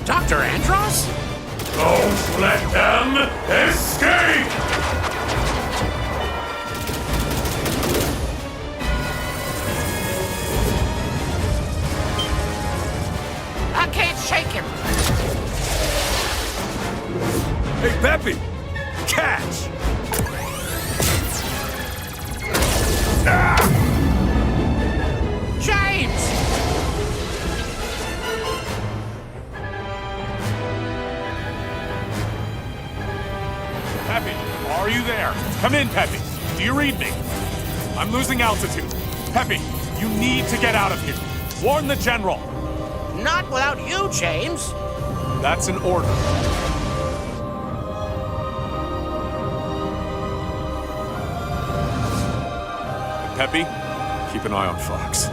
Dr. Andros? Don't let them escape! I can't shake him. Hey, Peppy! Catch! James! Peppy, are you there? Come in, Peppy. Do you read me? I'm losing altitude. Peppy, you need to get out of here. Warn the general. Not without you, James. That's an order. And Peppy, keep an eye on Fox.